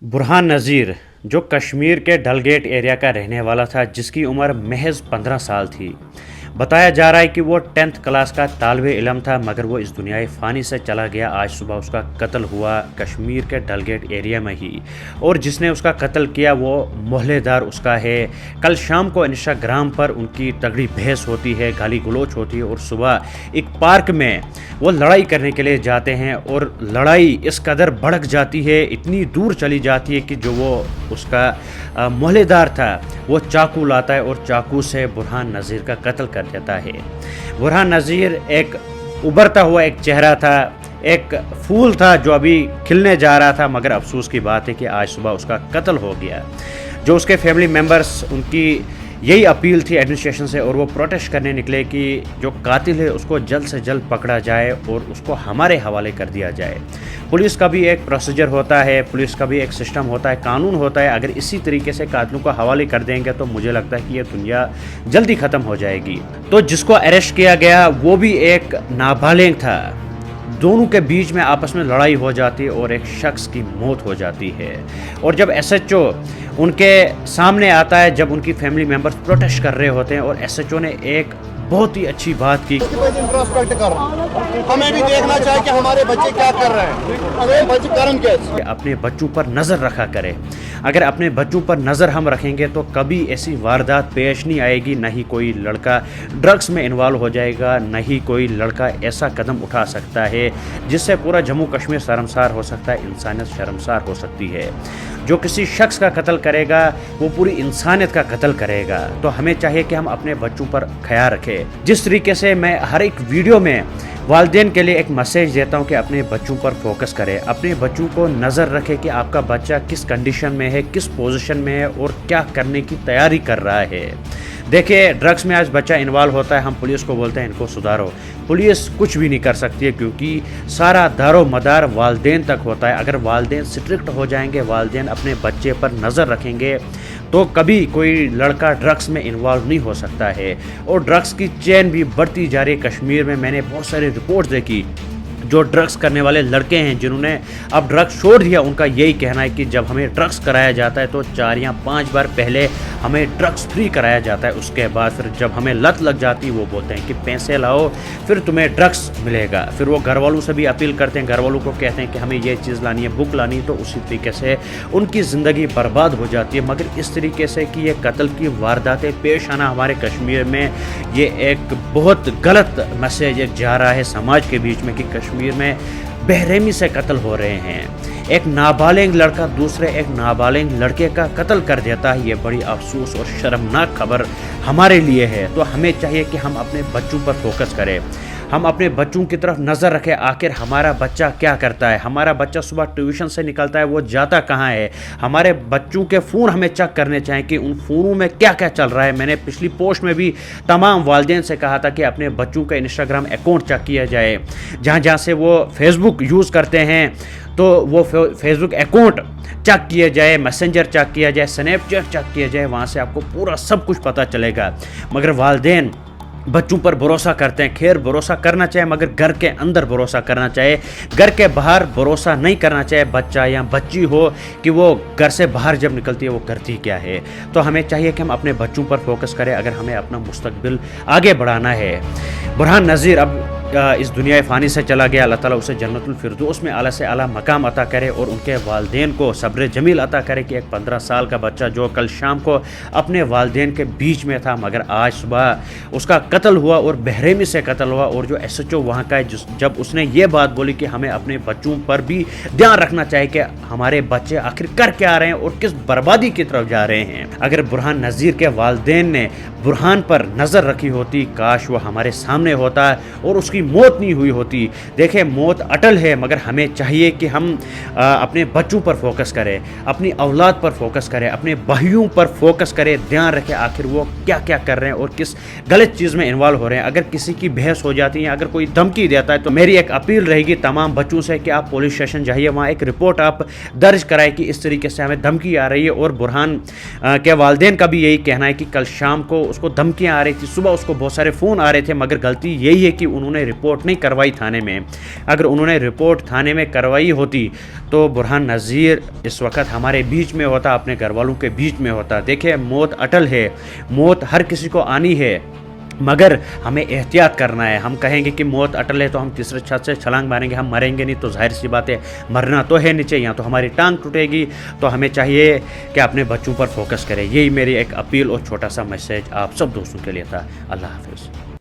बुरहान नज़ीर जो कश्मीर के डलगेट एरिया का रहने वाला था, जिसकी उम्र महज 15 साल थी। बताया जा रहा है कि वो 10th क्लास का तालिब इल्म था, मगर वो इस दुनियाए फ़ानी से चला गया। आज सुबह उसका कत्ल हुआ कश्मीर के डलगेट एरिया में ही, और जिसने उसका कत्ल किया वो मोहल्लेदार उसका है। कल शाम को इंस्टाग्राम पर उनकी तगड़ी बहस होती है, गाली गलोच होती है, और सुबह एक पार्क में वो लड़ाई करने के लिए जाते हैं, और लड़ाई इस कदर भड़क जाती है, इतनी दूर चली जाती है कि जो वो उसका मोहल्लेदार था वो चाकू लाता है और चाकू से बुरहान नज़ीर का कत्ल कर देता है। बुरहान नज़ीर एक उभरता हुआ एक चेहरा था, एक फूल था जो अभी खिलने जा रहा था, मगर अफसोस की बात है कि आज सुबह उसका कत्ल हो गया। जो उसके फैमिली मेम्बर्स, उनकी यही अपील थी एडमिनिस्ट्रेशन से, और वो प्रोटेस्ट करने निकले कि जो कातिल है उसको जल्द से जल्द पकड़ा जाए और उसको हमारे हवाले कर दिया जाए। पुलिस का भी एक प्रोसीजर होता है, पुलिस का भी एक सिस्टम होता है, कानून होता है। अगर इसी तरीके से कातिलों को हवाले कर देंगे तो मुझे लगता है कि ये दुनिया जल्दी ख़त्म हो जाएगी। तो जिसको अरेस्ट किया गया वो भी एक नाबालिग था। दोनों के बीच में आपस में लड़ाई हो जाती है और एक शख्स की मौत हो जाती है। और जब SHO उनके सामने आता है, जब उनकी फैमिली मेम्बर्स प्रोटेस्ट कर रहे होते हैं, और SHO ने एक बहुत ही अच्छी बात की। हमें भी देखना चाहिए कि हमारे बच्चे क्या कर रहे हैं, हमें बच्चे करन कैसे। अपने बच्चों पर नज़र रखा करें। अगर अपने बच्चों पर नज़र हम रखेंगे तो कभी ऐसी वारदात पेश नहीं आएगी, न ही कोई लड़का ड्रग्स में इन्वॉल्व हो जाएगा, न ही कोई लड़का ऐसा कदम उठा सकता है जिससे पूरा जम्मू कश्मीर शर्मसार हो सकता है, इंसानियत शर्मसार हो सकती है। जो किसी शख्स का कत्ल करेगा वो पूरी इंसानियत का कत्ल करेगा। तो हमें चाहिए कि हम अपने बच्चों पर ख्याल रखें। जिस तरीके से मैं हर एक वीडियो में वालिदैन के लिए एक मैसेज देता हूं कि अपने बच्चों पर फोकस करें, अपने बच्चों को नज़र रखें कि आपका बच्चा किस कंडीशन में है, किस पोजीशन में है और क्या करने की तैयारी कर रहा है। देखिए, ड्रग्स में आज बच्चा इन्वॉल्व होता है, हम पुलिस को बोलते हैं इनको सुधारो। पुलिस कुछ भी नहीं कर सकती है, क्योंकि सारा दारो मदार वालिदैन तक होता है। अगर वालिदैन स्ट्रिक्ट हो जाएंगे, वालिदैन अपने बच्चे पर नज़र रखेंगे, तो कभी कोई लड़का ड्रग्स में इन्वॉल्व नहीं हो सकता है। और ड्रग्स की चेन भी बढ़ती जा रही है कश्मीर में। मैंने बहुत सारी रिपोर्ट्स देखी, जो ड्रग्स करने वाले लड़के हैं जिन्होंने अब ड्रग्स छोड़ दिया, उनका यही कहना है कि जब हमें ड्रग्स कराया जाता है तो 4 या 5 बार पहले हमें ड्रग्स फ्री कराया जाता है। उसके बाद फिर जब हमें लत लग जाती है वो बोलते हैं कि पैसे लाओ फिर तुम्हें ड्रग्स मिलेगा। फिर वो घर वालों से भी अपील करते हैं, घर वालों को कहते हैं कि हमें ये चीज़ लानी है, बुक लानी है, तो उसी तरीके से उनकी ज़िंदगी बर्बाद हो जाती है। मगर इस तरीके से कि ये कत्ल की वारदातें पेश आना हमारे कश्मीर में, ये एक बहुत गलत मैसेज एक जा रहा है समाज के बीच में कि कश्मीर में बेरहमी से कत्ल हो रहे हैं। एक नाबालिग लड़का दूसरे एक नाबालिग लड़के का कत्ल कर देता है। ये बड़ी अफसोस और शर्मनाक खबर हमारे लिए है। तो हमें चाहिए कि हम अपने बच्चों पर फोकस करें, हम अपने बच्चों की तरफ नज़र रखें। आखिर हमारा बच्चा क्या करता है, हमारा बच्चा सुबह ट्यूशन से निकलता है वो जाता कहाँ है। हमारे बच्चों के फ़ोन हमें चेक करने चाहिए कि उन फ़ोनों में क्या क्या चल रहा है। मैंने पिछली पोस्ट में भी तमाम वालिदैन से कहा था कि अपने बच्चों का इंस्टाग्राम अकाउंट चेक किया जाए, जहाँ जहाँ से वो फेसबुक यूज़ करते हैं तो वो फेसबुक अकाउंट चेक किया जाए, मैसेंजर चेक किया जाए, स्नैपचैट चेक किया जाए, वहाँ से आपको पूरा सब कुछ पता चलेगा। मगर वालिदैन बच्चों पर भरोसा करते हैं। खैर, भरोसा करना चाहिए, मगर घर के अंदर भरोसा करना चाहिए, घर के बाहर भरोसा नहीं करना चाहिए। बच्चा या बच्ची हो कि वो घर से बाहर जब निकलती है वो करती क्या है। तो हमें चाहिए कि हम अपने बच्चों पर फोकस करें अगर हमें अपना मुस्तकबिल आगे बढ़ाना है। बुरहान नज़ीर अब इस दुनिया फ़ानी से चला गया। अल्लाह ताला उसे जन्नतुल फिरदौस में आला से आला मकाम अता करे, और उनके वालिदैन को सब्र जमील अता करे कि एक 15 साल का बच्चा जो कल शाम को अपने वालिदैन के बीच में था, मगर आज सुबह उसका कत्ल हुआ और बेरहमी से कत्ल हुआ। और जो SHO वहाँ का है, जब उसने ये बात बोली कि हमें अपने बच्चों पर भी ध्यान रखना चाहिए कि हमारे बच्चे आखिर कर क्या रहे हैं और किस बर्बादी की तरफ जा रहे हैं। अगर बुरहान नज़ीर के वालिदैन ने बुरहान पर नज़र रखी होती, काश वो हमारे सामने होता और उसकी मौत नहीं हुई होती। देखें, मौत अटल है, मगर हमें चाहिए कि हम अपने बच्चों पर फोकस करें, अपनी औलाद पर फोकस करें, अपने भाइयों पर फोकस करें, ध्यान रखें आखिर वो क्या क्या कर रहे हैं और किस गलत चीज़ में इन्वॉल्व हो रहे हैं। अगर किसी की बहस हो जाती है, अगर कोई धमकी देता है, तो मेरी एक अपील रहेगी तमाम बच्चों से कि आप पुलिस स्टेशन जाइए, वहाँ एक रिपोर्ट आप दर्ज कराएं कि इस तरीके से हमें धमकी आ रही है। और बुरहान के वालिदैन का भी यही कहना है कि कल शाम को उसको धमकियाँ आ रही थी, सुबह उसको बहुत सारे फ़ोन आ रहे थे, मगर गलती यही है कि उन्होंने उन्होंने रिपोर्ट नहीं करवाई थाने में, अगर उन्होंने रिपोर्ट थाने में करवाई होती तो बुरहान नज़ीर इस वक्त हमारे बीच में होता, अपने घर वालों के बीच में होता। देखिए, मौत अटल है, मौत हर किसी को आनी है, मगर हमें एहतियात करना है। हम कहेंगे कि मौत अटल है तो हम तीसरे छत से छलांग मारेंगे, हम मरेंगे नहीं, तो जाहिर सी बात है मरना तो है नीचे, यहाँ तो हमारी टांग टूटेगी। तो हमें चाहिए कि अपने बच्चों पर फोकस करें। यही मेरी एक अपील और छोटा सा मैसेज आप सब दोस्तों के लिए था। अल्लाह हाफिज़।